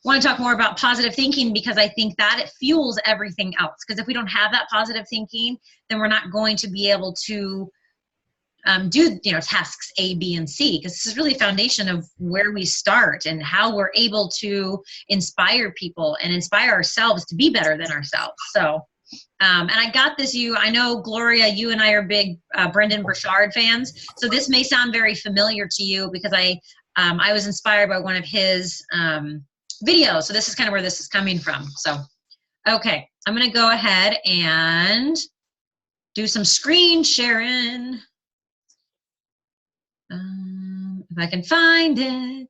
want to talk more about positive thinking because I think that it fuels everything else. Because if we don't have that positive thinking, then we're not going to be able to do, you know, tasks A, B, and C, because this is really a foundation of where we start and how we're able to inspire people and inspire ourselves to be better than ourselves. So, and I got this, I know, Gloria, you and I are big Brendon Burchard fans, so this may sound very familiar to you because I was inspired by one of his videos, so this is kind of where this is coming from. So, okay, I'm going to go ahead and do some screen sharing. If I can find it.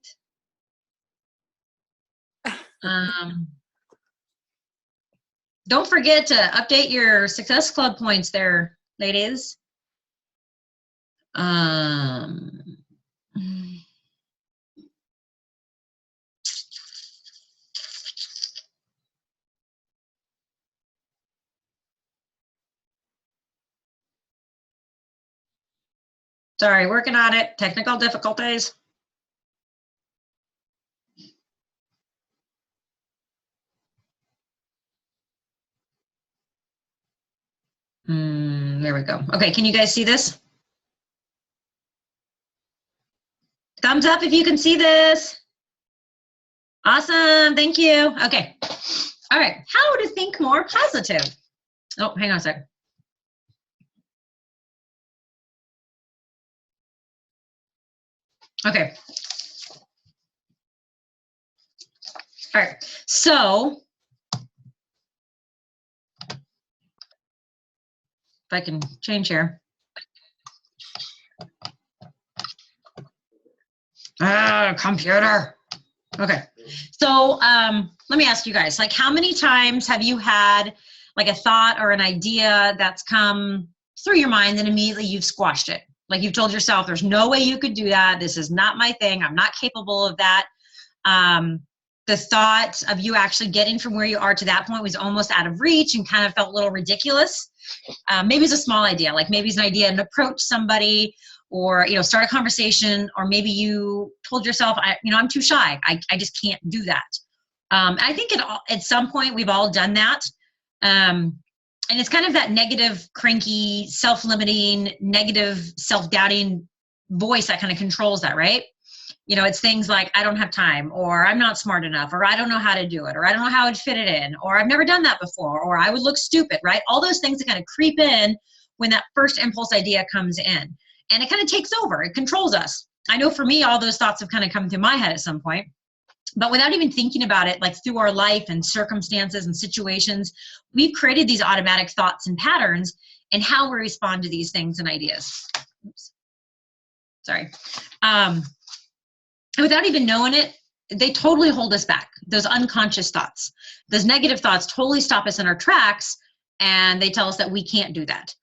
Don't forget to update your Success Club points there, ladies. Sorry, working on it. Technical difficulties. There we go. Okay, can you guys see this? Thumbs up if you can see this. Awesome, thank you. Okay, all right, how to think more positive. Oh, hang on a second. Okay. All right, so if I can change here. Computer. Okay, so let me ask you guys, like, how many times have you had like a thought or an idea that's come through your mind and immediately you've squashed it? Like you've told yourself, there's no way you could do that. This is not my thing. I'm not capable of that. The thought of you actually getting from where you are to that point was almost out of reach and kind of felt a little ridiculous. Maybe it's a small idea, like maybe it's an idea to approach somebody or, you know, start a conversation, or maybe you told yourself, I'm too shy. I just can't do that. I think at some point we've all done that. And it's kind of that negative, cranky, self-limiting, negative, self-doubting voice that kind of controls that, right? You know, it's things like, I don't have time, or I'm not smart enough, or I don't know how to do it, or I don't know how I'd fit it in, or I've never done that before, or I would look stupid, right? All those things that kind of creep in when that first impulse idea comes in. And it kind of takes over, it controls us. I know for me, all those thoughts have kind of come through my head at some point, but without even thinking about it, like through our life and circumstances and situations, we've created these automatic thoughts and patterns and how we respond to these things and ideas. Oops. Sorry. And without even knowing it, they totally hold us back. Those unconscious thoughts, those negative thoughts totally stop us in our tracks, and they tell us that we can't do that.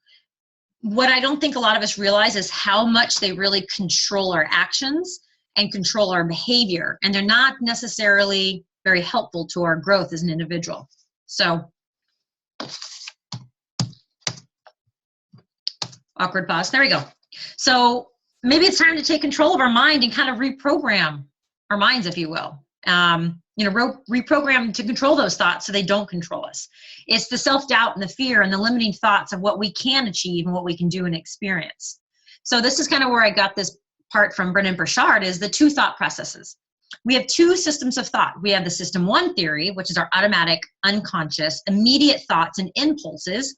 What I don't think a lot of us realize is how much they really control our actions and control our behavior, and they're not necessarily very helpful to our growth as an individual. So, awkward pause, there we go. So maybe it's time to take control of our mind and kind of reprogram our minds, if you will. Reprogram to control those thoughts so they don't control us. It's the self-doubt and the fear and the limiting thoughts of what we can achieve and what we can do and experience. So this is kind of where I got this part from Brendon Burchard, is the two thought processes. We have two systems of thought. We have the system one theory, which is our automatic, unconscious, immediate thoughts and impulses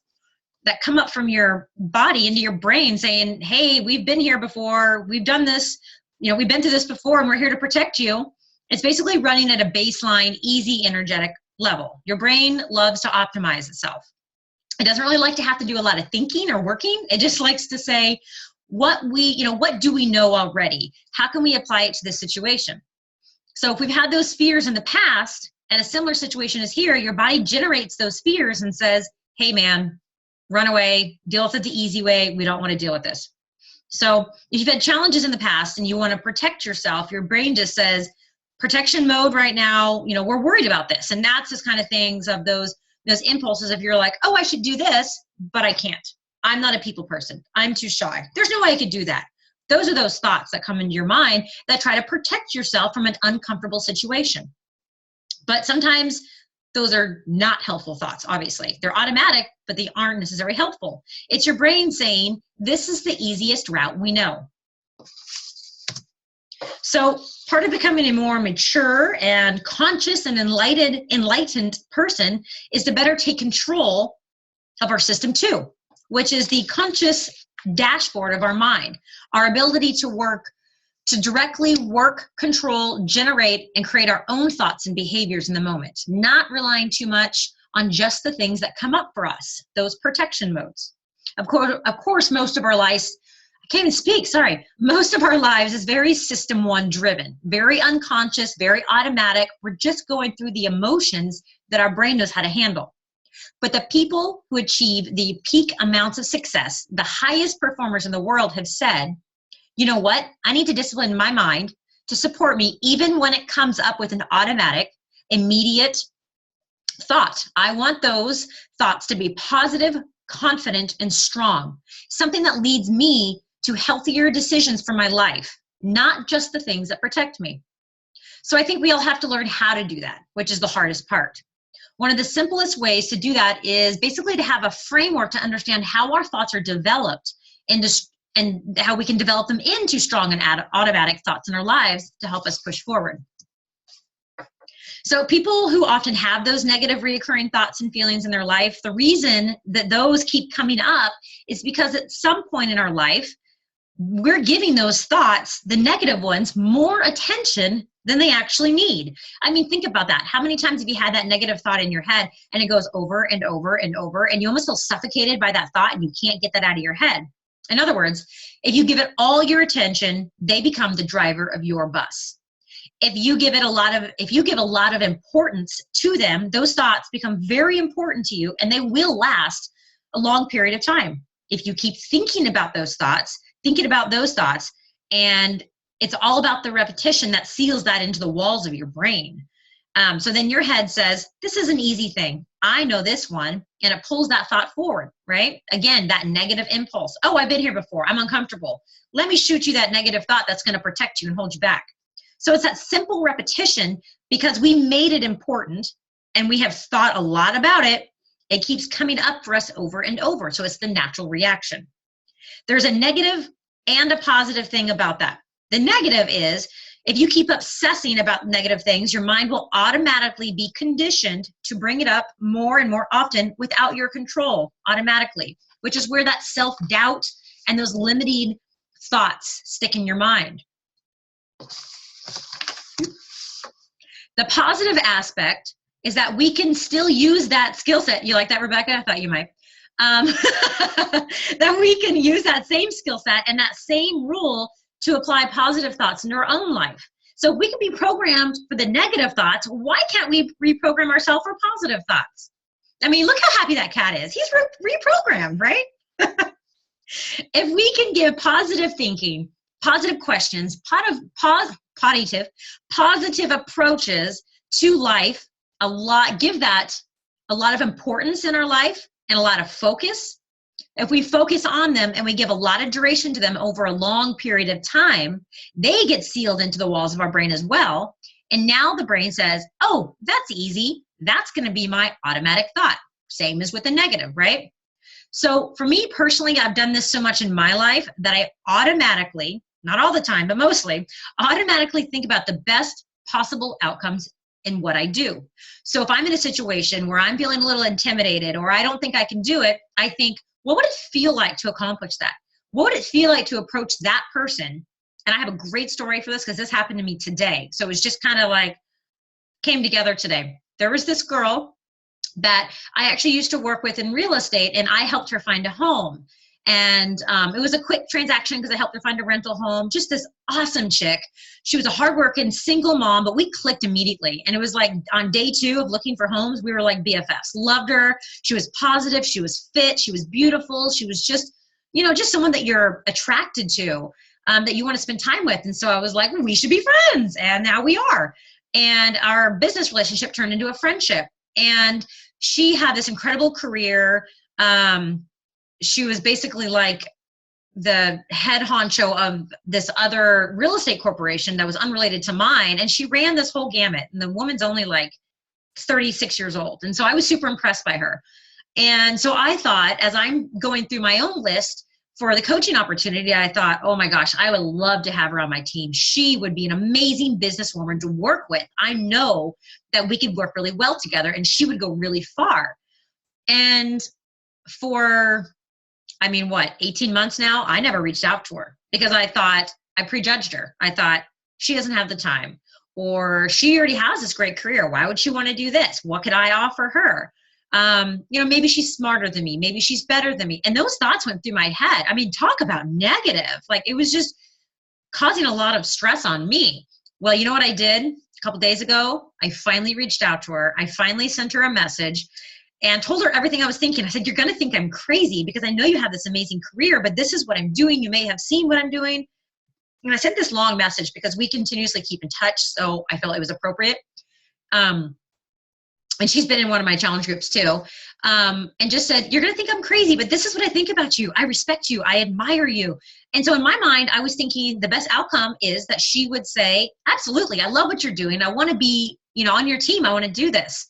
that come up from your body into your brain saying, hey, we've been here before, we've done this, we've been through this before, and we're here to protect you. It's basically running at a baseline, easy, energetic level. Your brain loves to optimize itself. It doesn't really like to have to do a lot of thinking or working. It just likes to say, what do we know already? How can we apply it to this situation? So if we've had those fears in the past and a similar situation is here, your body generates those fears and says, hey man, run away, deal with it the easy way. We don't want to deal with this. So if you've had challenges in the past and you want to protect yourself, your brain just says, protection mode right now, we're worried about this. And that's just kind of things of those impulses. If you're like, oh, I should do this, but I can't. I'm not a people person. I'm too shy. There's no way I could do that. Those are those thoughts that come into your mind that try to protect yourself from an uncomfortable situation. But sometimes those are not helpful thoughts, obviously. They're automatic, but they aren't necessarily helpful. It's your brain saying, this is the easiest route we know. So part of becoming a more mature and conscious and enlightened person is to better take control of our system two, which is the conscious dashboard of our mind, our ability to directly work, control, generate, and create our own thoughts and behaviors in the moment, not relying too much on just the things that come up for us, those protection modes. Of course, most of our lives, I can't even speak, sorry. Most of our lives is very system one driven, very unconscious, very automatic. We're just going through the emotions that our brain knows how to handle. But the people who achieve the peak amounts of success, the highest performers in the world, have said, you know what? I need to discipline my mind to support me even when it comes up with an automatic, immediate thought. I want those thoughts to be positive, confident, and strong. Something that leads me to healthier decisions for my life, not just the things that protect me. So I think we all have to learn how to do that, which is the hardest part. One of the simplest ways to do that is basically to have a framework to understand how our thoughts are developed and how we can develop them into strong and automatic thoughts in our lives to help us push forward. So people who often have those negative reoccurring thoughts and feelings in their life, the reason that those keep coming up is because at some point in our life, we're giving those thoughts, the negative ones, more attention than they actually need. I mean, think about that. How many times have you had that negative thought in your head and it goes over and over and over and you almost feel suffocated by that thought and you can't get that out of your head? In other words, if you give it all your attention, they become the driver of your bus. If you give a lot of importance to them, those thoughts become very important to you and they will last a long period of time. If you keep thinking about those thoughts, and it's all about the repetition that seals that into the walls of your brain. So then your head says, this is an easy thing. I know this one, and it pulls that thought forward, right? Again, that negative impulse. Oh, I've been here before. I'm uncomfortable. Let me shoot you that negative thought that's going to protect you and hold you back. So it's that simple repetition because we made it important and we have thought a lot about it. It keeps coming up for us over and over. So it's the natural reaction. There's a negative and a positive thing about that. The negative is if you keep obsessing about negative things, your mind will automatically be conditioned to bring it up more and more often without your control automatically, which is where that self-doubt and those limiting thoughts stick in your mind. The positive aspect is that we can still use that skill set. You like that, Rebecca? I thought you might. That we can use that same skill set and that same rule to apply positive thoughts in our own life. So if we can be programmed for the negative thoughts, why can't we reprogram ourselves for positive thoughts? I mean, look how happy that cat is. He's reprogrammed, right? If we can give positive thinking, positive questions, positive approaches to life, give that a lot of importance in our life and a lot of focus. If we focus on them and we give a lot of duration to them over a long period of time, they get sealed into the walls of our brain as well. And now the brain says, oh, that's easy. That's going to be my automatic thought. Same as with the negative, right? So for me personally, I've done this so much in my life that I automatically, not all the time, but mostly, automatically think about the best possible outcomes in what I do. So if I'm in a situation where I'm feeling a little intimidated or I don't think I can do it, I think, what would it feel like to accomplish that? What would it feel like to approach that person? And I have a great story for this because this happened to me today. So it was just kind of like came together today. There was this girl that I actually used to work with in real estate and I helped her find a home. And it was a quick transaction because I helped her find a rental home. Just this awesome chick. She was a hardworking single mom, but we clicked immediately. And it was like on day 2 of looking for homes, we were like BFFs. Loved her. She was positive. She was fit. She was beautiful. She was just, just someone that you're attracted to, that you want to spend time with. And so I was like, well, we should be friends. And now we are. And our business relationship turned into a friendship. And she had this incredible career. She was basically like the head honcho of this other real estate corporation that was unrelated to mine. And she ran this whole gamut. And the woman's only like 36 years old. And so I was super impressed by her. And so I thought, as I'm going through my own list for the coaching opportunity, I thought, oh my gosh, I would love to have her on my team. She would be an amazing businesswoman to work with. I know that we could work really well together and she would go really far. And for, 18 months now, I never reached out to her because I thought, I prejudged her. I thought she doesn't have the time, or she already has this great career. Why would she want to do this? What could I offer her? Maybe she's smarter than me. Maybe she's better than me. And those thoughts went through my head. Talk about negative. Like, it was just causing a lot of stress on me. Well, you know what I did a couple days ago? I finally reached out to her. I finally sent her a message and told her everything I was thinking. I said, you're going to think I'm crazy because I know you have this amazing career, but this is what I'm doing. You may have seen what I'm doing. And I sent this long message because we continuously keep in touch. So I felt it was appropriate. And she's been in one of my challenge groups too, and just said, you're going to think I'm crazy, but this is what I think about you. I respect you. I admire you. And so in my mind, I was thinking the best outcome is that she would say, absolutely, I love what you're doing. I want to be, on your team. I want to do this.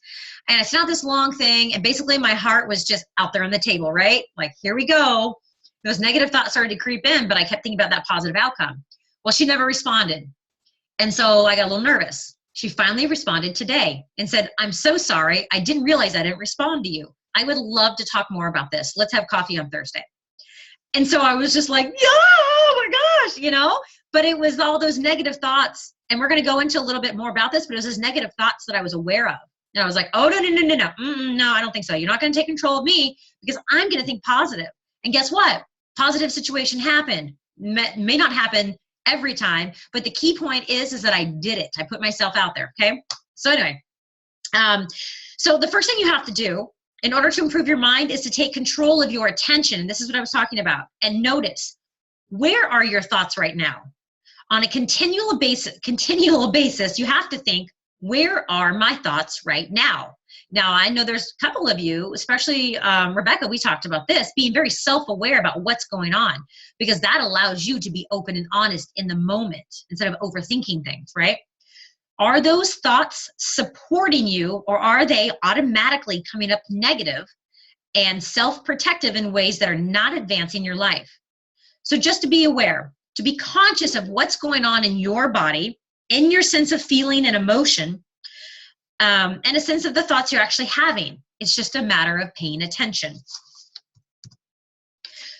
And I sent out this long thing. And basically my heart was just out there on the table, right? Like, here we go. Those negative thoughts started to creep in, but I kept thinking about that positive outcome. Well, she never responded. And so I got a little nervous. She finally responded today and said, I'm so sorry. I didn't realize I didn't respond to you. I would love to talk more about this. Let's have coffee on Thursday. And so I was just like, yeah, oh my gosh, but it was all those negative thoughts. And we're going to go into a little bit more about this, but it was those negative thoughts that I was aware of. And I was like, oh, no. No, I don't think so. You're not going to take control of me because I'm going to think positive. And guess what? Positive situation happened. May not happen every time, but the key point is that I did it. I put myself out there. Okay. So anyway, so the first thing you have to do in order to improve your mind is to take control of your attention. And this is what I was talking about. And notice, where are your thoughts right now? On a continual basis, you have to think, where are my thoughts right now? Now, I know there's a couple of you, especially Rebecca, we talked about this, being very self-aware about what's going on, because that allows you to be open and honest in the moment instead of overthinking things, right? Are those thoughts supporting you, or are they automatically coming up negative and self-protective in ways that are not advancing your life? So just to be aware, to be conscious of what's going on in your body, in your sense of feeling and emotion, and a sense of the thoughts you're actually having. It's just a matter of paying attention.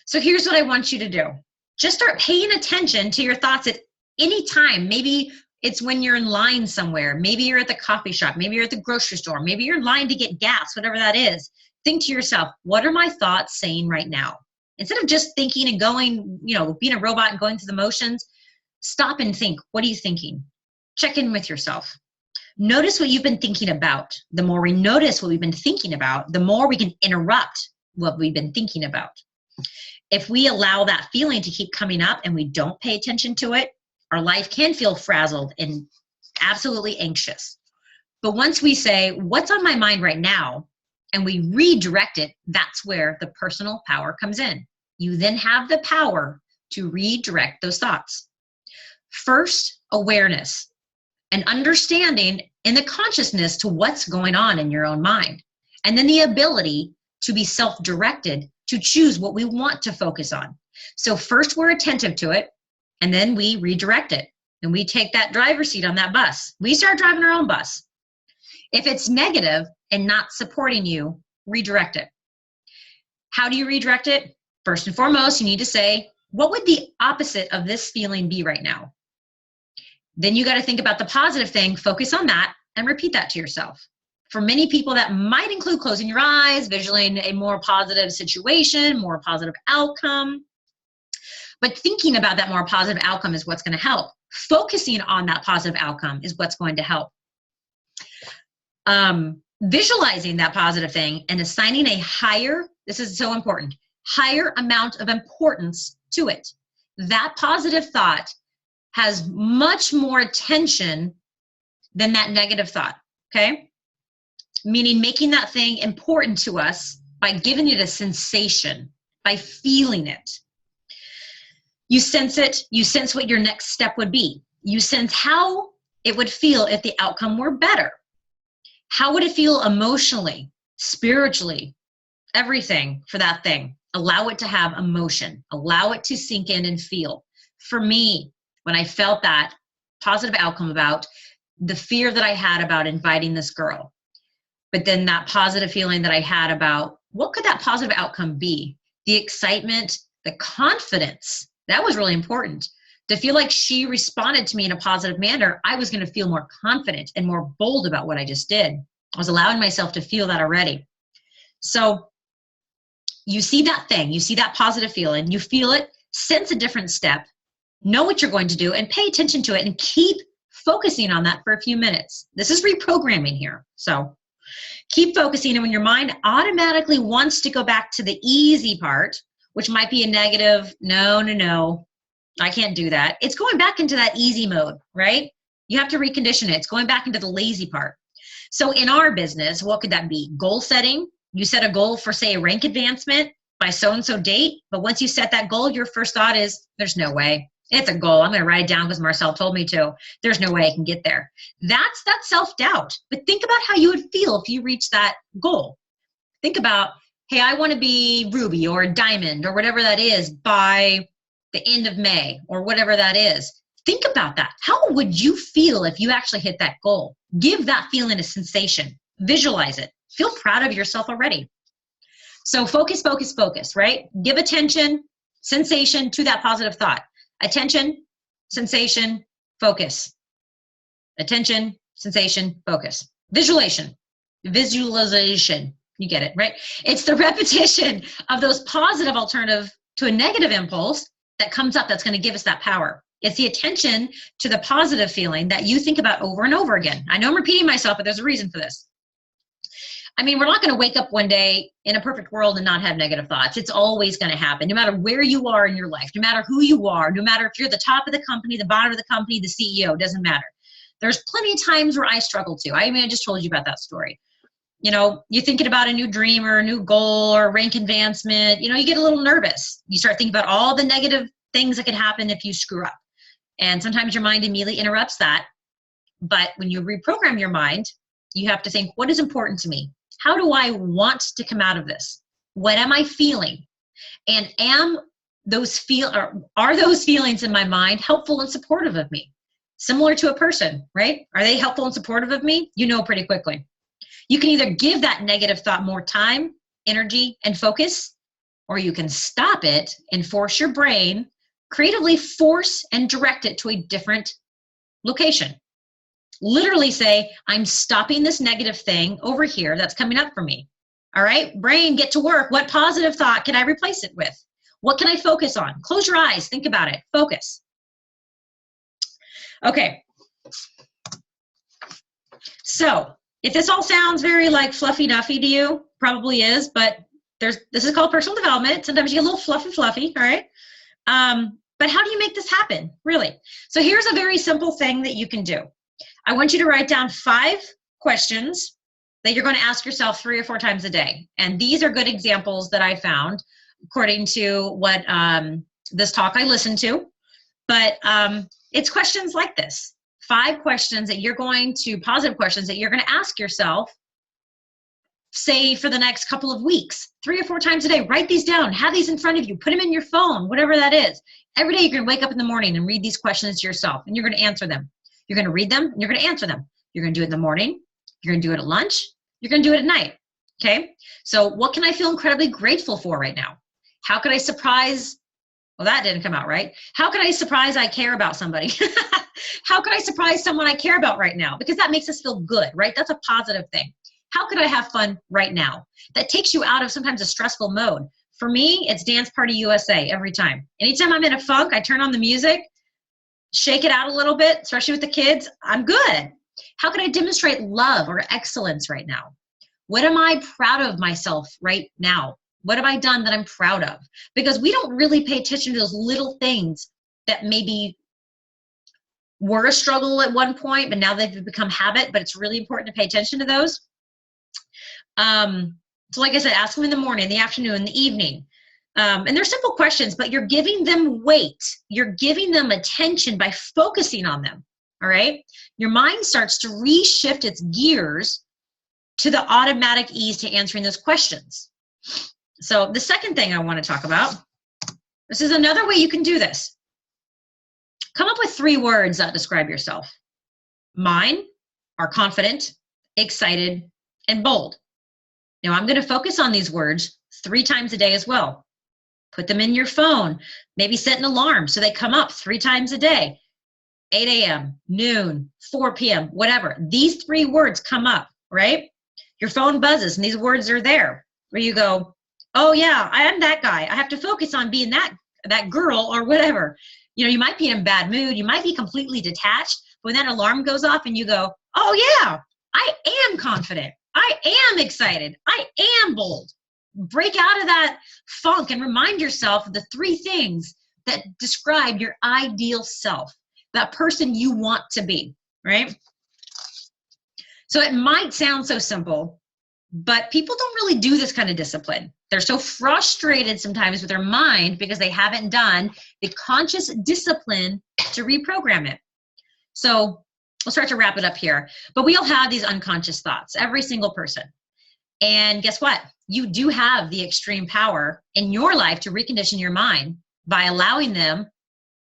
So here's what I want you to do. Just start paying attention to your thoughts at any time. Maybe it's when you're in line somewhere. Maybe you're at the coffee shop. Maybe you're at the grocery store. Maybe you're in line to get gas, whatever that is. Think to yourself, what are my thoughts saying right now? Instead of just thinking and going, being a robot and going through the motions, stop and think, what are you thinking? Check in with yourself. Notice what you've been thinking about. The more we notice what we've been thinking about, the more we can interrupt what we've been thinking about. If we allow that feeling to keep coming up and we don't pay attention to it, our life can feel frazzled and absolutely anxious. But once we say, what's on my mind right now, and we redirect it, that's where the personal power comes in. You then have the power to redirect those thoughts. First, awareness. An understanding and the consciousness to what's going on in your own mind. And then the ability to be self-directed to choose what we want to focus on. So first we're attentive to it, and then we redirect it. And we take that driver's seat on that bus. We start driving our own bus. If it's negative and not supporting you, redirect it. How do you redirect it? First and foremost, you need to say, what would the opposite of this feeling be right now? Then you got to think about the positive thing, focus on that, and repeat that to yourself. For many people, that might include closing your eyes, visualizing a more positive situation, more positive outcome. But thinking about that more positive outcome is what's going to help. Focusing on that positive outcome is what's going to help. Visualizing that positive thing and assigning a higher, this is so important, higher amount of importance to it. That positive thought has much more attention than that negative thought, okay? Meaning making that thing important to us by giving it a sensation, by feeling it. You sense it, you sense what your next step would be. You sense how it would feel if the outcome were better. How would it feel emotionally, spiritually, everything for that thing? Allow it to have emotion. Allow it to sink in and feel. For me, when I felt that positive outcome about the fear that I had about inviting this girl, but then that positive feeling that I had about what could that positive outcome be? The excitement, the confidence, that was really important. To feel like she responded to me in a positive manner, I was going to feel more confident and more bold about what I just did. I was allowing myself to feel that already. So you see that thing, you see that positive feeling, you feel it, sense a different step, know what you're going to do, and pay attention to it and keep focusing on that for a few minutes. This is reprogramming here. So keep focusing, and when your mind automatically wants to go back to the easy part, which might be a negative, no, I can't do that. It's going back into that easy mode, right? You have to recondition it. It's going back into the lazy part. So in our business, what could that be? Goal setting. You set a goal for, say, a rank advancement by so-and-so date, but once you set that goal, your first thought is, there's no way. It's a goal. I'm going to write it down because Marcel told me to. There's no way I can get there. That's that self-doubt. But think about how you would feel if you reach that goal. Think about, hey, I want to be ruby or diamond or whatever that is by the end of May or whatever that is. Think about that. How would you feel if you actually hit that goal? Give that feeling a sensation. Visualize it. Feel proud of yourself already. So focus, right? Give attention, sensation to that positive thought. Attention, sensation, focus. Attention, sensation, focus. Visualization. You get it, right? It's the repetition of those positive alternative to a negative impulse that comes up that's going to give us that power. It's the attention to the positive feeling that you think about over and over again. I know I'm repeating myself, but there's a reason for this. I mean, we're not going to wake up one day in a perfect world and not have negative thoughts. It's always going to happen, no matter where you are in your life, no matter who you are, no matter if you're the top of the company, the bottom of the company, the CEO, doesn't matter. There's plenty of times where I struggle too. I mean, I just told you about that story. You know, you're thinking about a new dream or a new goal or rank advancement, you know, you get a little nervous. You start thinking about all the negative things that could happen if you screw up. And sometimes your mind immediately interrupts that. But when you reprogram your mind, you have to think, what is important to me? How do I want to come out of this? What am I feeling? And are those feelings in my mind helpful and supportive of me? Similar to a person, right? Are they helpful and supportive of me? You know pretty quickly. You can either give that negative thought more time, energy, and focus, or you can stop it and force your brain, creatively force and direct it to a different location. Literally say, I'm stopping this negative thing over here that's coming up for me. All right, brain, get to work. What positive thought can I replace it with? What can I focus on? Close your eyes, think about it, focus. Okay. So, if this all sounds very like fluffy-duffy to you, probably is, but this is called personal development. Sometimes you get a little fluffy, all right? But how do you make this happen, really? So here's a very simple thing that you can do. I want you to write down 5 questions that you're going to ask yourself 3 or 4 times a day. And these are good examples that I found according to what this talk I listened to. But it's questions like this. 5 questions that you're going to, positive questions that you're going to ask yourself, say for the next couple of weeks, 3 or 4 times a day. Write these down, have these in front of you, put them in your phone, whatever that is. Every day you're going to wake up in the morning and read these questions to yourself, and you're going to answer them. You're going to read them, and you're going to answer them. You're going to do it in the morning, you're going to do it at lunch, you're going to do it at night, okay? So what can I feel incredibly grateful for right now? How could I surprise, well, that didn't come out right. How could I surprise I care about somebody? How could I surprise someone I care about right now? Because that makes us feel good, right? That's a positive thing. How could I have fun right now? That takes you out of sometimes a stressful mode. For me, it's Dance Party USA every time. Anytime I'm in a funk, I turn on the music, shake it out a little bit, especially with the kids, I'm good. How can I demonstrate love or excellence right now? What am I proud of myself right now? What have I done that I'm proud of? Because we don't really pay attention to those little things that maybe were a struggle at one point, but now they've become habit, but it's really important to pay attention to those. So like I said, ask them in the morning, the afternoon, the evening. And they're simple questions, but you're giving them weight. You're giving them attention by focusing on them, all right? Your mind starts to reshift its gears to the automatic ease to answering those questions. So the second thing I want to talk about, this is another way you can do this. Come up with 3 words that describe yourself. Mine are confident, excited, and bold. Now I'm going to focus on these words 3 times a day as well. Put them in your phone. Maybe set an alarm so they come up 3 times a day. 8 a.m., noon, 4 p.m., whatever. These 3 words come up, right? Your phone buzzes and these words are there where you go, oh yeah, I am that guy. I have to focus on being that girl or whatever. You know, you might be in a bad mood. You might be completely detached. But when that alarm goes off and you go, oh yeah, I am confident. I am excited. I am bold. Break out of that funk and remind yourself of the 3 things that describe your ideal self, that person you want to be, right? So it might sound so simple, but people don't really do this kind of discipline. They're so frustrated sometimes with their mind because they haven't done the conscious discipline to reprogram it. So we'll start to wrap it up here. But we all have these unconscious thoughts, every single person. And guess what? You do have the extreme power in your life to recondition your mind by allowing them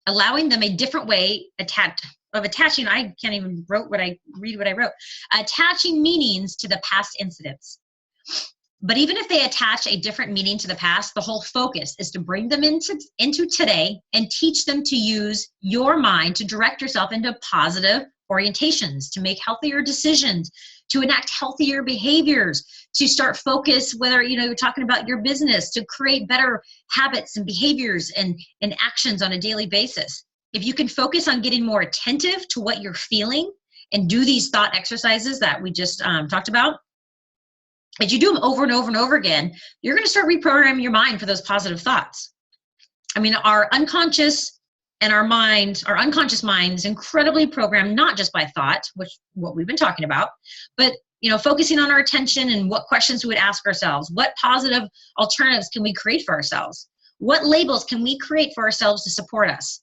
a different way of attaching. I can't even read what I wrote. Attaching meanings to the past incidents. But even if they attach a different meaning to the past, the whole focus is to bring them into today and teach them to use your mind to direct yourself into positive orientations, to make healthier decisions, to enact healthier behaviors, to start focus, whether you're talking about your business, to create better habits and behaviors and actions on a daily basis. If you can focus on getting more attentive to what you're feeling and do these thought exercises that we just talked about, as you do them over and over and over again, you're going to start reprogramming your mind for those positive thoughts. I mean, our unconscious and our unconscious mind is incredibly programmed, not just by thought, which what we've been talking about, but focusing on our attention and what questions we would ask ourselves. What positive alternatives can we create for ourselves? What labels can we create for ourselves to support us?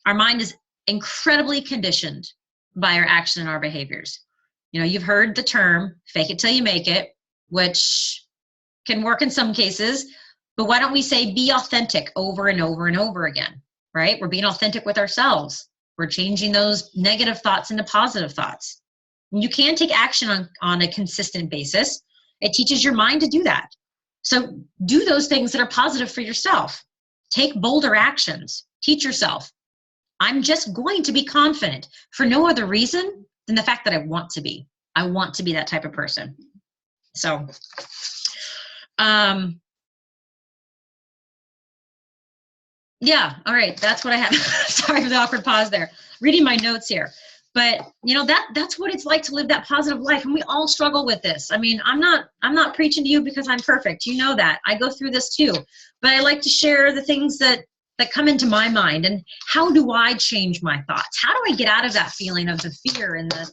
Our mind is incredibly conditioned by our action and our behaviors. You've heard the term, fake it till you make it, which can work in some cases, but why don't we say be authentic over and over and over again, right? We're being authentic with ourselves. We're changing those negative thoughts into positive thoughts. And you can take action on a consistent basis. It teaches your mind to do that. So do those things that are positive for yourself. Take bolder actions. Teach yourself, I'm just going to be confident for no other reason than the fact that I want to be. I want to be that type of person. So, yeah, all right, that's what I have. Sorry for the awkward pause there. Reading my notes here. But, that's what it's like to live that positive life. And we all struggle with this. I mean, I'm not preaching to you because I'm perfect. You know that. I go through this too. But I like to share the things that come into my mind and how do I change my thoughts? How do I get out of that feeling of the fear and the,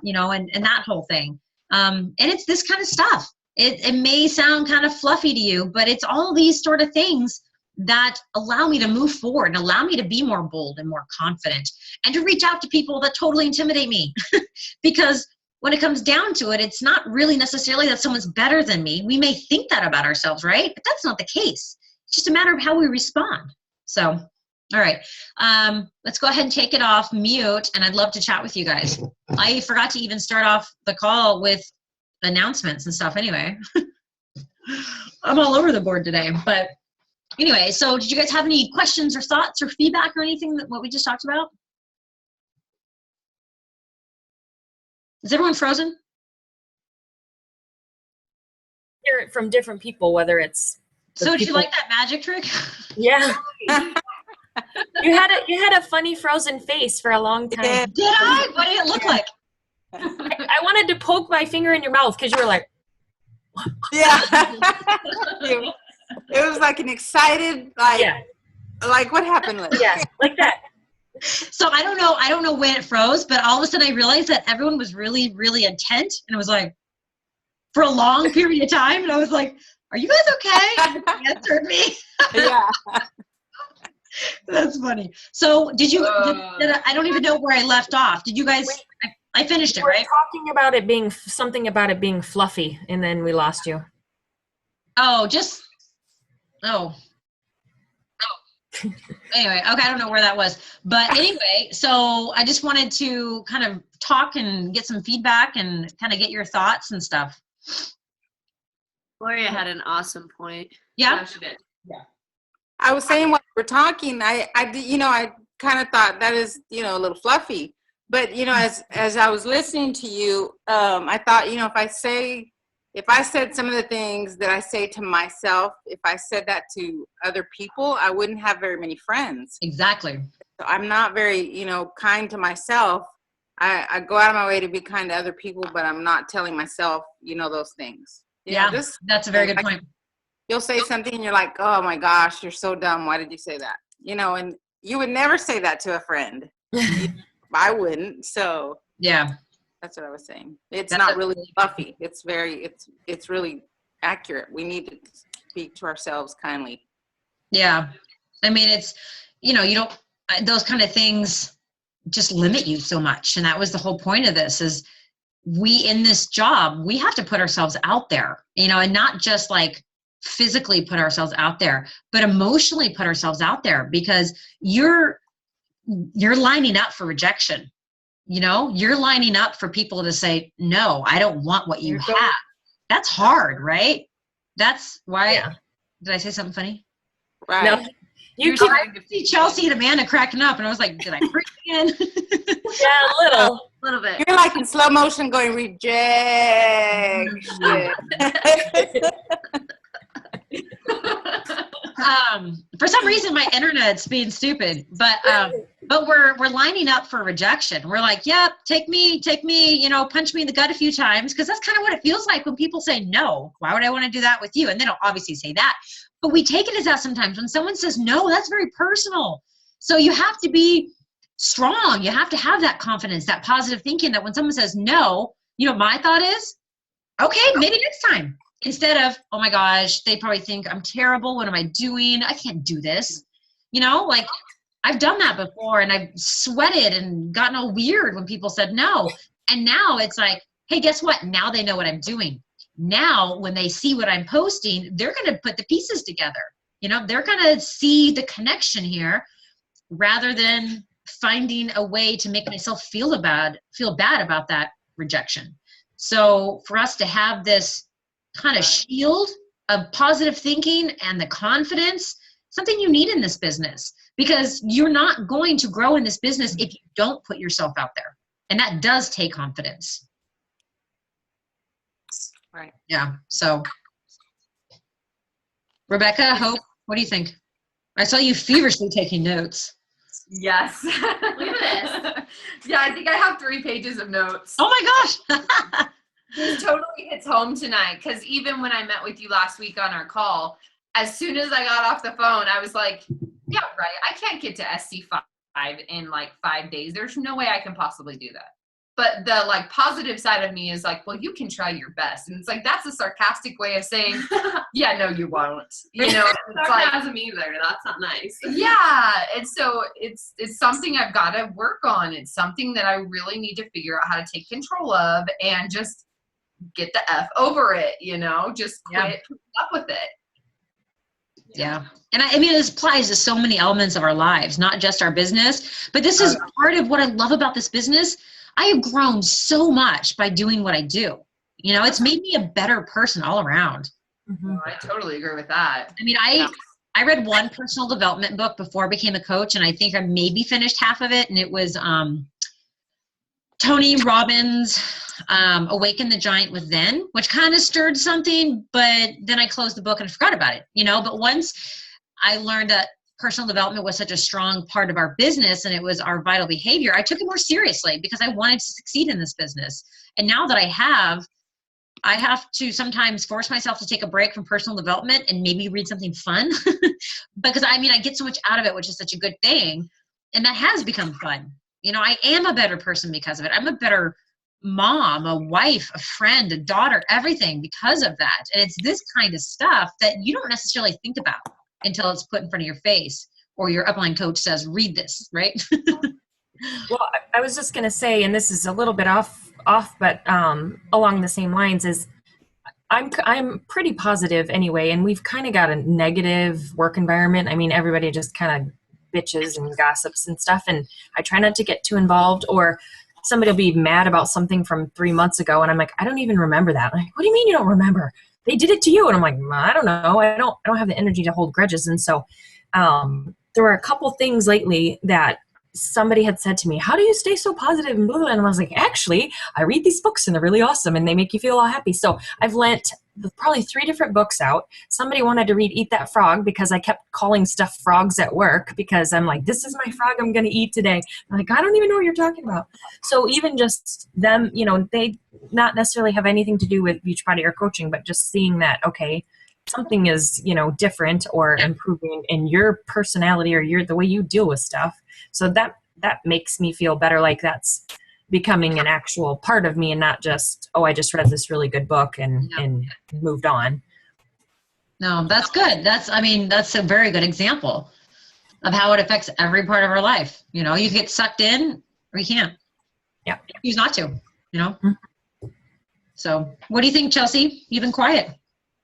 and that whole thing? And it's this kind of stuff. It may sound kind of fluffy to you, but it's all these sort of things that allow me to move forward and allow me to be more bold and more confident and to reach out to people that totally intimidate me. Because when it comes down to it, it's not really necessarily that someone's better than me. We may think that about ourselves, right? But that's not the case. It's just a matter of how we respond. So, all right, let's go ahead and take it off mute, and I'd love to chat with you guys. I forgot to even start off the call with announcements and stuff anyway. I'm all over the board today, but anyway, so did you guys have any questions or thoughts or feedback or anything what we just talked about? Is everyone frozen? Hear it from different people, whether it's so did you like that magic trick? Yeah. You had a funny frozen face for a long time. Did I? What did it look like? I wanted to poke my finger in your mouth because you were like, yeah. It was like an excited, like what happened? Yeah, like that. So I don't know when it froze, but all of a sudden I realized that everyone was really, really intent, and it was like for a long period of time, and I was like, "Are you guys okay?" And they answered me. Yeah. That's funny. So did you? I don't even know where I left off. Did you guys? I finished it, You were right? talking about it being something about it being fluffy, and then we lost you. Oh, anyway, okay, I don't know where that was. But anyway, so I just wanted to kind of talk and get some feedback and kind of get your thoughts and stuff. Gloria had an awesome point. Yeah. She did. I was saying while we're talking, I did, I kind of thought that is, a little fluffy. But, as I was listening to you, I thought, if I said some of the things that I say to myself, if I said that to other people, I wouldn't have very many friends. Exactly. So I'm not very, kind to myself. I go out of my way to be kind to other people, but I'm not telling myself, those things. That's a very good point. You'll say something and you're like, oh my gosh, you're so dumb. Why did you say that? And you would never say that to a friend. I wouldn't. So Yeah. that's what I was saying. It's not really fluffy. It's really accurate. We need to speak to ourselves kindly. Yeah. I mean, it's, you don't, those kind of things just limit you so much. And that was the whole point of this is we, in this job, we have to put ourselves out there, and not just like physically put ourselves out there, but emotionally put ourselves out there, because you're lining up for rejection. You're lining up for people to say, no, I don't want what you have. That's hard, right? That's why. Yeah. Did I say something funny? Right. No. I see Chelsea and Amanda cracking up, and I was like, did I freak again? Yeah, a little bit. You're like in slow motion going, rejection. For some reason my internet's being stupid, but we're lining up for rejection. We're like, yep, take me, punch me in the gut a few times, because that's kind of what it feels like when people say no. Why would I want to do that with you? And they don't obviously say that, but we take it as that sometimes. When someone says no, that's very personal. So you have to be strong. You have to have that confidence, that positive thinking, that when someone says no, my thought is, okay, maybe next time. Instead of, oh my gosh, they probably think I'm terrible. What am I doing? I can't do this. Like I've done that before, and I've sweated and gotten all weird when people said no. And now it's like, hey, guess what? Now they know what I'm doing. Now, when they see what I'm posting, they're going to put the pieces together. They're going to see the connection here, rather than finding a way to make myself feel bad about that rejection. So for us to have this kind of shield of positive thinking and the confidence, something you need in this business, because you're not going to grow in this business if you don't put yourself out there. And that does take confidence. Right. Yeah. So Rebecca, Hope, what do you think? I saw you feverishly taking notes. Yes. Look at this. Yeah, I think I have 3 pages of notes. Oh my gosh. This totally hits home tonight, because even when I met with you last week on our call, as soon as I got off the phone, I was like, yeah, right. I can't get to SC5 in like 5 days. There's no way I can possibly do that. But the like positive side of me is like, well, you can try your best. And it's like, that's a sarcastic way of saying, yeah, no, you won't. It's Sarcasm either. That's not nice. Yeah. And so it's something I've got to work on. It's something that I really need to figure out how to take control of and just get the F over it, just quit putting up with it. Yeah. And I mean, this applies to so many elements of our lives, not just our business, but this is part of what I love about this business. I have grown so much by doing what I do. It's made me a better person all around. Mm-hmm. I totally agree with that. I mean, I read one personal development book before I became a coach, and I think I maybe finished half of it. And it was Tony Robbins' Awaken the Giant Within, which kind of stirred something, but then I closed the book and forgot about it, But once I learned that personal development was such a strong part of our business and it was our vital behavior, I took it more seriously because I wanted to succeed in this business. And now that I have to sometimes force myself to take a break from personal development and maybe read something fun because I get so much out of it, which is such a good thing. And that has become fun. I am a better person because of it. I'm a better mom, a wife, a friend, a daughter, everything because of that. And it's this kind of stuff that you don't necessarily think about until it's put in front of your face or your upline coach says, read this, right? Well, I was just going to say, and this is a little bit off, but along the same lines is I'm pretty positive anyway, and we've kind of got a negative work environment. I mean, everybody just kind of bitches and gossips and stuff, and I try not to get too involved. Or somebody will be mad about something from 3 months ago, and I'm like, I don't even remember that. I'm like, what do you mean you don't remember? They did it to you, and I'm like, I don't know. I don't have the energy to hold grudges, and so there were a couple things lately that somebody had said to me, how do you stay so positive and blah, blah, and I was like, actually, I read these books and they're really awesome and they make you feel all happy. So I've lent probably 3 different books out. Somebody wanted to read Eat That Frog because I kept calling stuff frogs at work because I'm like, this is my frog I'm going to eat today. I'm like, I don't even know what you're talking about. So even just them, they not necessarily have anything to do with Beachbody or coaching, but just seeing that, okay, something is, different or improving in your personality or the way you deal with stuff. So that makes me feel better, like that's becoming an actual part of me and not just, I just read this really good book and moved on. No, that's good. That's a very good example of how it affects every part of our life. You can get sucked in or you can't. Yeah. Choose not to, So what do you think, Chelsea? You've been quiet.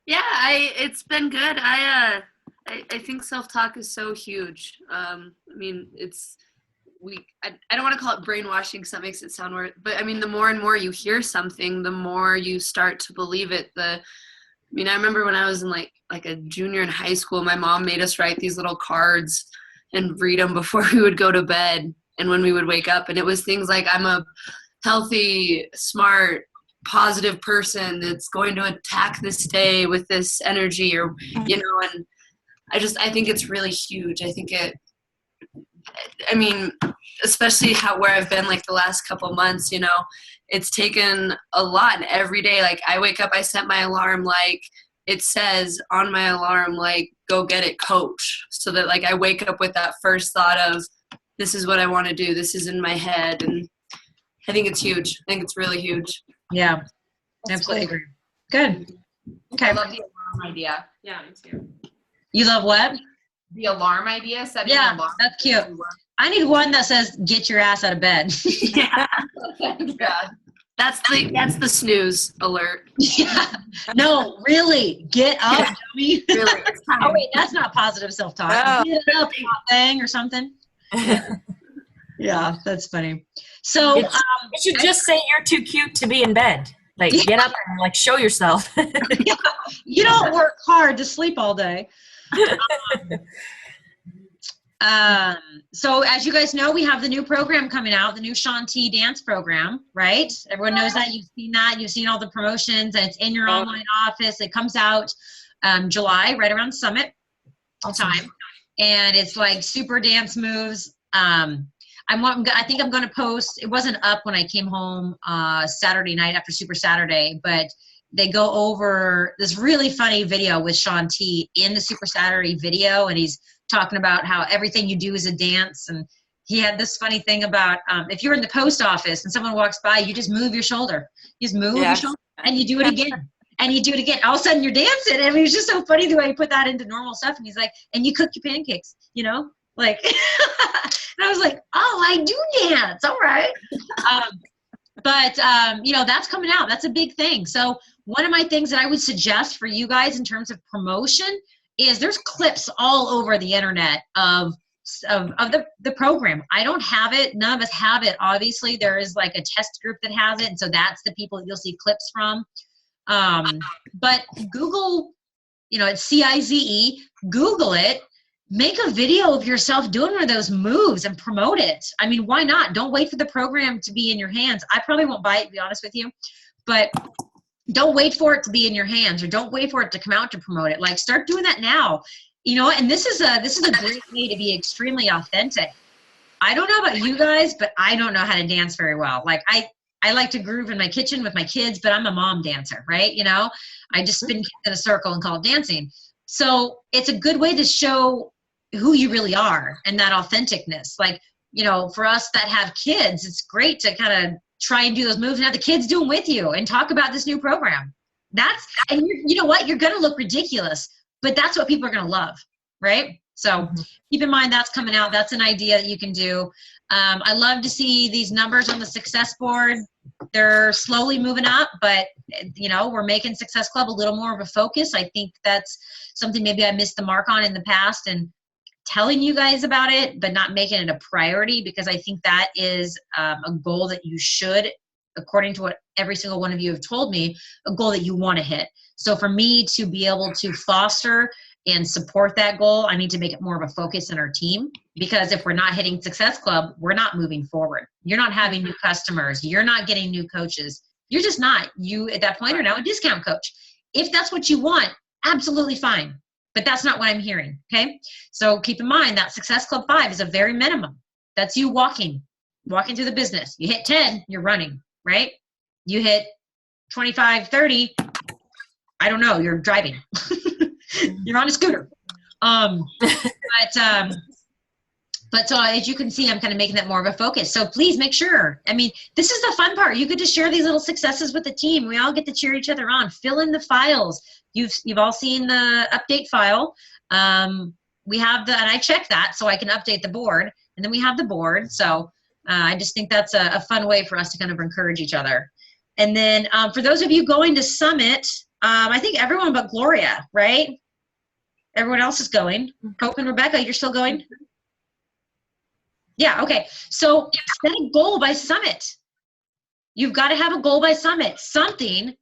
Yeah, it's been good. I think self-talk is so huge. I don't want to call it brainwashing because that makes it sound weird, but the more and more you hear something, the more you start to believe it. I remember when I was in like a junior in high school, my mom made us write these little cards and read them before we would go to bed and when we would wake up. And it was things like, I'm a healthy, smart, positive person that's going to attack this day with this energy, or and I think it's really huge. I think especially where I've been like the last couple months, it's taken a lot. And every day, like I wake up, I set my alarm, like it says on my alarm, like, go get it, coach. So that like I wake up with that first thought of, this is what I want to do. This is in my head. And I think it's huge. I think it's really huge. Yeah, absolutely agree. Good. Okay. I love the alarm idea. Yeah, me too. You love what? The alarm idea, setting an alarm. That's cute. I need one that says, get your ass out of bed. Yeah. Yeah. That's the snooze alert. Yeah. No, really, get up, dummy. Really, it's time. Oh, wait, that's not positive self-talk. Oh. Get up, thing or something. Yeah, that's funny. So You should just say you're too cute to be in bed. Like, get up and like show yourself. you don't work hard to sleep all day. So as you guys know, we have the new program coming out, the new Shaun T dance program, right? Everyone knows that. You've seen that. You've seen all the promotions, and it's in your online office. It comes out July, right around Summit time. And it's like super dance moves. I think I'm going to post, it wasn't up when I came home Saturday night after Super Saturday, but they go over this really funny video with Shaun T in the Super Saturday video, and he's talking about how everything you do is a dance. And he had this funny thing about if you're in the post office and someone walks by, you just move your shoulder. You just move your shoulder and you do it again. And you do it again. All of a sudden you're dancing. I mean, it was just so funny the way he put that into normal stuff. And he's like, and you cook your pancakes, like, and I was like, oh, I do dance. All right. But that's coming out. That's a big thing. So one of my things that I would suggest for you guys in terms of promotion is there's clips all over the internet of the program. I don't have it. None of us have it. Obviously, there is like a test group that has it. And so that's the people you'll see clips from. But Google, it's CIZE, Google it, make a video of yourself doing one of those moves and promote it. I mean, why not? Don't wait for the program to be in your hands. I probably won't buy it, to be honest with you, but don't wait for it to be in your hands, or don't wait for it to come out to promote it. Like, start doing that now, and this is a great way to be extremely authentic. I don't know about you guys, but I don't know how to dance very well. Like I like to groove in my kitchen with my kids, but I'm a mom dancer, right? I just spin in a circle and call it dancing. So it's a good way to show who you really are and that authenticness. Like, for us that have kids, it's great to kind of try and do those moves and have the kids do them with you and talk about this new program. And you know what? You're going to look ridiculous, but that's what people are going to love, right? So keep in mind that's coming out. That's an idea that you can do. I love to see these numbers on the success board. They're slowly moving up, but we're making Success Club a little more of a focus. I think that's something maybe I missed the mark on in the past, and telling you guys about it, but not making it a priority, because I think that is a goal that you should, according to what every single one of you have told me, a goal that you want to hit. So for me to be able to foster and support that goal, I need to make it more of a focus in our team, because if we're not hitting Success Club, we're not moving forward. You're not having new customers. You're not getting new coaches. You're just not. You, at that point, are now a discount coach. If that's what you want, absolutely fine. But that's not what I'm hearing, okay? So keep in mind that Success Club 5 is a very minimum. That's you walking through the business. You hit 10, you're running, right? You hit 25, 30, I don't know, you're driving. You're on a scooter. But so as you can see, I'm kind of making that more of a focus. So please make sure. I mean, this is the fun part. You get to share these little successes with the team. We all get to cheer each other on. Fill in the files. You've all seen the update file. We have and I check that so I can update the board. And then we have the board. So I just think that's a fun way for us to kind of encourage each other. And then for those of you going to Summit, I think everyone but Gloria, right? Everyone else is going. Hope and Rebecca, you're still going? Yeah, okay. So set a goal by Summit. You've got to have a goal by Summit. Something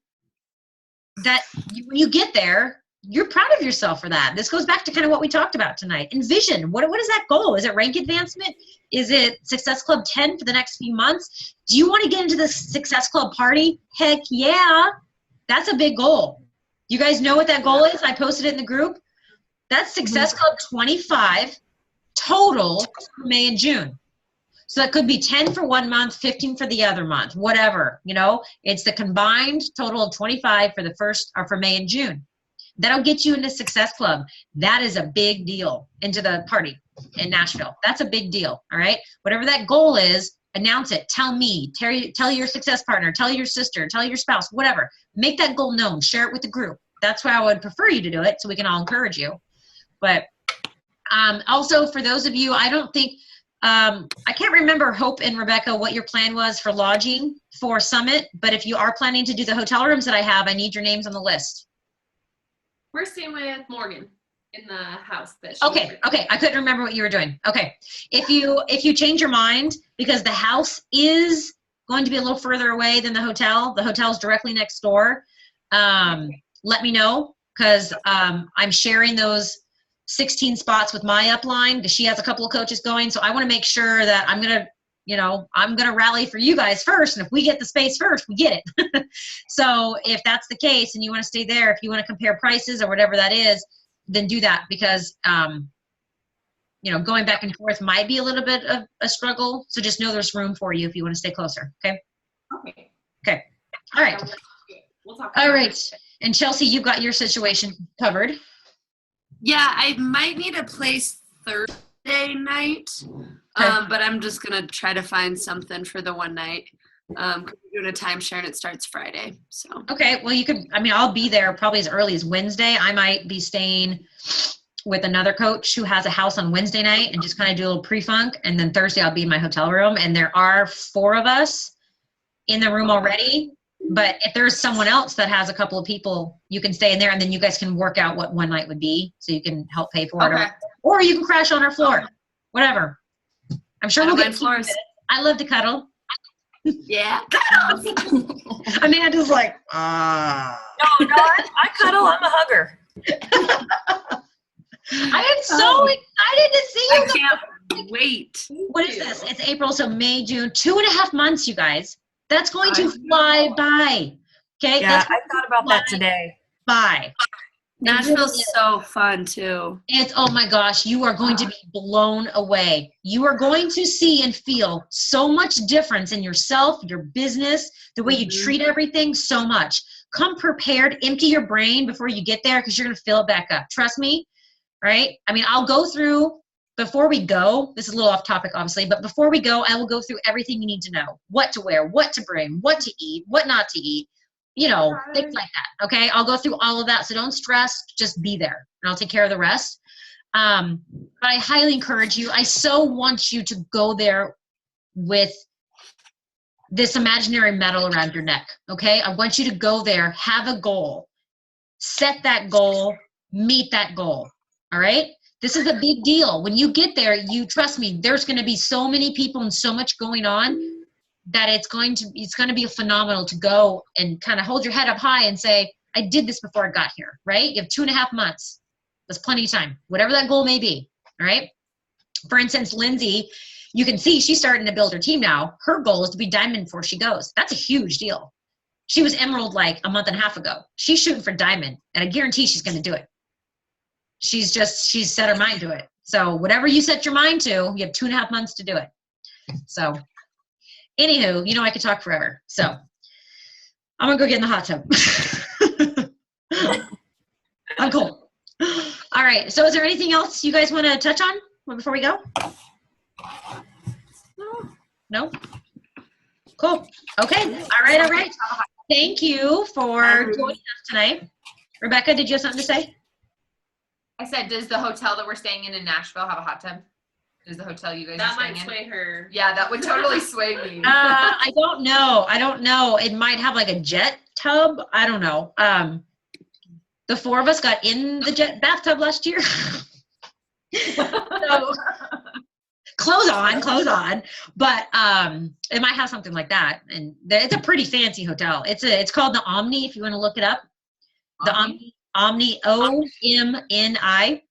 that when you get there, you're proud of yourself for that. This goes back to kind of what we talked about tonight. Envision. What is that goal? Is it rank advancement? Is it Success Club 10 for the next few months? Do you want to get into the Success Club party? Heck yeah. That's a big goal. You guys know what that goal is? I posted it in the group. That's Success Club 25 total for May and June. So that could be 10 for 1 month, 15 for the other month, whatever, it's the combined total of 25 for the first or for May and June. That'll get you into Success Club. That is a big deal, into the party in Nashville. That's a big deal. All right. Whatever that goal is, announce it. Tell me, tell your success partner, tell your sister, tell your spouse, whatever. Make that goal known. Share it with the group. That's why I would prefer you to do it, so we can all encourage you. But also, for those of you, I don't think, I can't remember, Hope and Rebecca, what your plan was for lodging for Summit, but if you are planning to do the hotel rooms that I have, I need your names on the list. We're staying with Morgan in the house that she Okay, I couldn't remember what you were doing. Okay, if you change your mind, because the house is going to be a little further away than the hotel's directly next door, let me know, because I'm sharing those 16 spots with my upline, because she has a couple of coaches going. So I want to make sure that I'm going to rally for you guys first. And if we get the space first, we get it. So if that's the case and you want to stay there, if you want to compare prices or whatever that is, then do that, because, going back and forth might be a little bit of a struggle. So just know there's room for you if you want to stay closer. Okay. Okay. All right. We'll talk. All right. And Chelsea, you've got your situation covered. Yeah, I might need a place Thursday night, but I'm just going to try to find something for the one night. We're doing a timeshare and it starts Friday. So Okay, well, I'll be there probably as early as Wednesday. I might be staying with another coach who has a house on Wednesday night and just kind of do a little pre-funk. And then Thursday I'll be in my hotel room. And there are 4 of us in the room already. But if there's someone else that has a couple of people, you can stay in there, and then you guys can work out what one night would be, so you can help pay for it. Or you can crash on our floor, whatever. I'm sure we'll get floors. I love to cuddle. Yeah. Amanda's like, No, I cuddle. I'm a hugger. I am so excited to see you. I can't wait. What is this? It's April, so May, June, 2.5 months, you guys. That's going to fly by. Okay. Yeah, I thought about that today. By. Nashville's so fun too. It's, oh my gosh, you are going to be blown away. You are going to see and feel so much difference in yourself, your business, the way you treat everything, so much. Come prepared, empty your brain before you get there, because you're going to fill it back up. Trust me, right? I mean, I'll go through, before we go, this is a little off topic, obviously, but before we go, I will go through everything you need to know. What to wear, what to bring, what to eat, what not to eat, things like that, okay? I'll go through all of that, so don't stress, just be there, and I'll take care of the rest. But I highly encourage you. I so want you to go there with this imaginary medal around your neck, okay? I want you to go there, have a goal, set that goal, meet that goal, all right? This is a big deal. When you get there, you trust me, there's gonna be so many people and so much going on that it's going to be phenomenal to go and kind of hold your head up high and say, I did this before I got here, right? You have 2.5 months. That's plenty of time, whatever that goal may be, all right? For instance, Lindsay, you can see she's starting to build her team now. Her goal is to be diamond before she goes. That's a huge deal. She was emerald like a month and a half ago. She's shooting for diamond, and I guarantee she's going to do it. She's set her mind to it. So whatever you set your mind to, you have 2.5 months to do it. So anywho, I could talk forever. So I'm going to go get in the hot tub. I'm cold. All right. So is there anything else you guys want to touch on before we go? No? Cool. Okay. All right. Thank you for joining us tonight. Rebecca, did you have something to say? I said, does the hotel that we're staying in Nashville have a hot tub? Does the hotel you guys are staying in? That might sway her. Yeah, that would totally sway me. I don't know. It might have like a jet tub. I don't know. The 4 of us got in the jet bathtub last year. So, clothes on. But it might have something like that. And it's a pretty fancy hotel. It's called the Omni, if you want to look it up. The Omni, OMNI.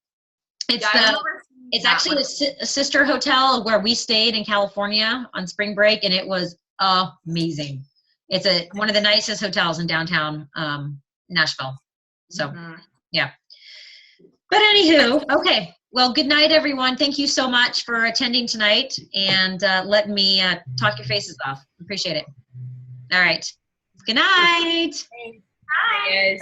It's actually a sister hotel where we stayed in California on spring break, and it was amazing. It's one of the nicest hotels in downtown Nashville. So, yeah. But anywho, okay. Well, good night, everyone. Thank you so much for attending tonight and letting me talk your faces off. Appreciate it. All right. Good night. Bye, guys.